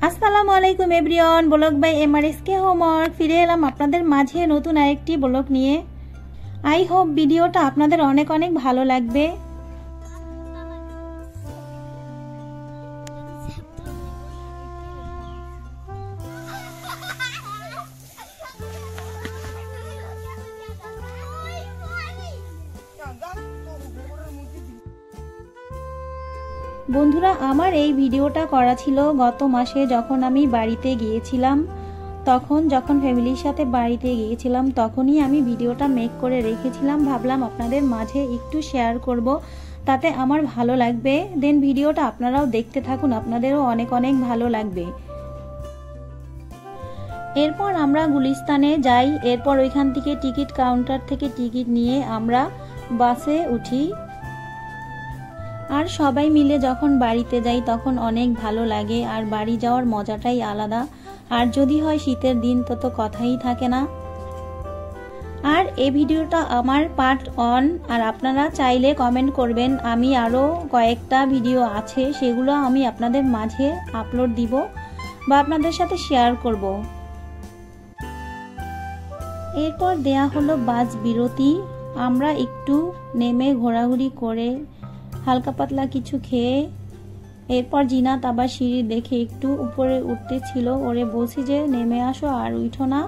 আসসালামু আলাইকুম everyone, blog by এমআরএসকে homework ফিরে এলাম আপনাদের মাঝে নতুন আরেকটি ব্লগ নিয়ে। আই হোপ ভিডিওটা আপনাদের অনেক অনেক ভালো লাগবে। বন্ধুরা, আমার এই ভিডিওটা করা ছিল গত মাসে যখন আমি বাড়িতে গিয়েছিলাম। যখন ফ্যামিলির সাথে বাড়িতে গিয়েছিলাম তখনই আমি ভিডিওটা মেক করে রেখেছিলাম। ভাবলাম আপনাদের মাঝে একটু শেয়ার করব, তাতে আমার ভালো লাগবে। দেন ভিডিওটা আপনারাও দেখতে থাকুন, আপনাদেরও অনেক অনেক ভালো লাগবে। এরপর আমরা গুলিস্তানে যাই। এরপর ওইখান থেকে টিকিট কাউন্টার থেকে টিকিট নিয়ে আমরা বাসে উঠি। আর সবাই মিলে যখন বাড়িতে যাই তখন অনেক ভালো লাগে, আর বাড়ি যাওয়ার মজাটাই আলাদা। আর যদি হয় শীতের দিন তো কথাই থাকে না। আর এই ভিডিওটা আমার পার্ট 1, আর আপনারা চাইলে কমেন্ট করবেন। আমি আরও কয়েকটা ভিডিও আছে, সেগুলো আমি আপনাদের মাঝে আপলোড দিব বা আপনাদের সাথে শেয়ার করব। এরপর দেয়া হলো বাস বিরতি। আমরা একটু নেমে ঘোরাঘুরি করে হালকা পাতলা কিছু খেয়ে এরপর জিনাত আবার সিঁড়ি দেখে একটু উপরে উঠতে ছিল। ওরে বলছি যে নেমে আসো আর উঠো না,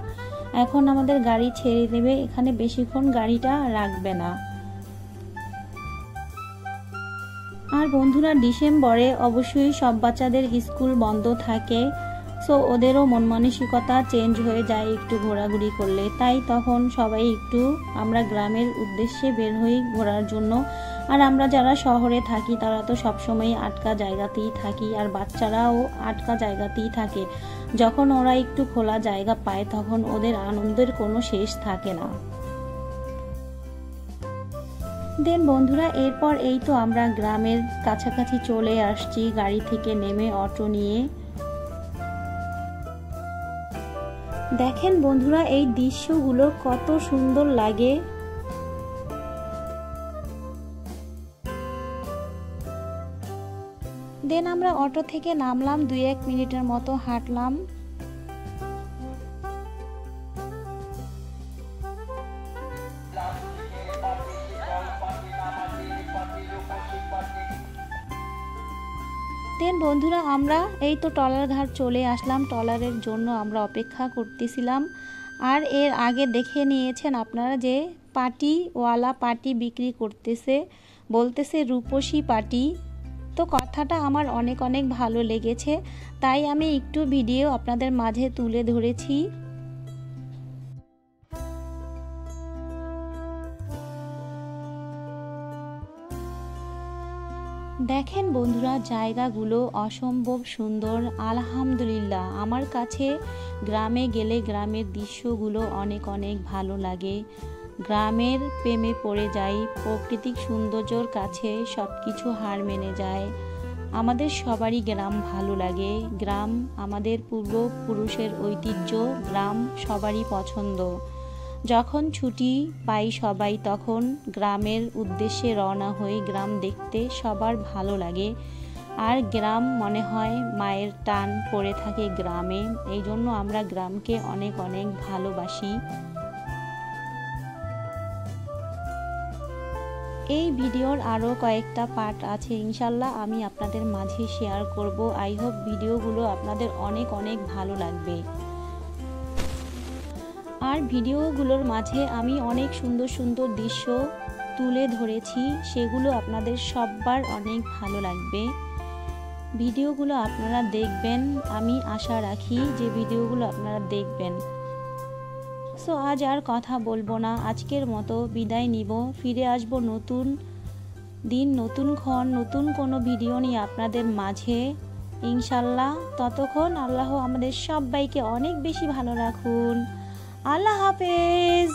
এখন আমাদের গাড়ি ছেড়ে দেবে, এখানে বেশিক্ষণ গাড়িটা রাখবে না। আর বন্ধুরা, ডিসেম্বরে অবশ্যই সব বাচ্চাদের স্কুল বন্ধ থাকে, সো ওদেরও মন মানসিকতা চেঞ্জ হয়ে যায় একটু ঘোরাঘুরি করলে। তাই তখন সবাই একটু আমরা গ্রামের উদ্দেশ্যে বের হই ঘোরার জন্য। আর আমরা যারা শহরে থাকি তারা তো সবসময় আটকা জায়গাতেই থাকি, আর বাচ্চারাও আটকা জায়গাতেই থাকে। যখন ওরা একটু খোলা জায়গা পায় তখন ওদের আনন্দের কোনো শেষ থাকে না। দেন বন্ধুরা, এরপর এই তো আমরা গ্রামের কাছাকাছি চলে আসছি গাড়ি থেকে নেমে অটো নিয়ে। দেখেন বন্ধুরা, এই দৃশ্যগুলো কত সুন্দর লাগে। দেন আমরা অটো থেকে নামলাম, 2-1 মিনিটের মতো হাঁটলাম। দেন বন্ধুরা, আমরা এই তো টলার ঘাট চলে আসলাম। টলারের জন্য আমরা অপেক্ষা করতেছিলাম। আর এর আগে দেখে নিয়েছেন আপনারা যে পাটিওয়ালা পাটি বিক্রি করতেছে, বলতেছে রূপসী পাটি। তো কথাটা আমার অনেক অনেক ভালো লেগেছে, তাই আমি একটু ভিডিও আপনাদের মাঝে তুলে ধরেছি। দেখেন বন্ধুরা, জায়গাগুলো অসম্ভব সুন্দর। আলহামদুলিল্লাহ, আমার কাছে গ্রামে গেলে গ্রামের দৃশ্যগুলো অনেক অনেক ভালো লাগে। গ্রামের প্রেমে পড়ে যাই, প্রাকৃতিক সৌন্দর্যর কাছে সব কিছু হার মেনে যায়। আমাদের সবারই গ্রাম ভালো লাগে। গ্রাম আমাদের পূর্বপুরুষের ঐতিহ্য, গ্রাম সবারই পছন্দ। যখন ছুটি পাই সবাই তখন গ্রামের উদ্দেশ্যে রওনা হই। গ্রাম দেখতে সবার ভালো লাগে, আর গ্রাম মনে হয় মায়ের টান পড়ে থাকে গ্রামে। এই জন্য আমরা গ্রামকে অনেক অনেক ভালোবাসি। এই ভিডিওর আরও কয়েকটা পার্ট আছে, ইনশাল্লাহ আমি আপনাদের মাঝে শেয়ার করব। আই হোপ ভিডিওগুলো আপনাদের অনেক অনেক ভালো লাগবে। আর ভিডিওগুলোর মাঝে আমি অনেক সুন্দর সুন্দর দৃশ্য তুলে ধরেছি, সেগুলো আপনাদের সবার অনেক ভালো লাগবে। ভিডিওগুলো আপনারা দেখবেন, আমি আশা রাখি যে ভিডিওগুলো আপনারা দেখবেন। সো আজ আর কথা বলবো না, আজকের মতো বিদায় নিব। ফিরে আসব নতুন দিন, নতুন ক্ষণ, নতুন কোনো ভিডিও নিয়ে আপনাদের মাঝে ইনশাল্লাহ। ততক্ষণ আল্লাহ আমাদের সবাইকে অনেক বেশি ভালো রাখুন। আল্লাহ হাফেজ।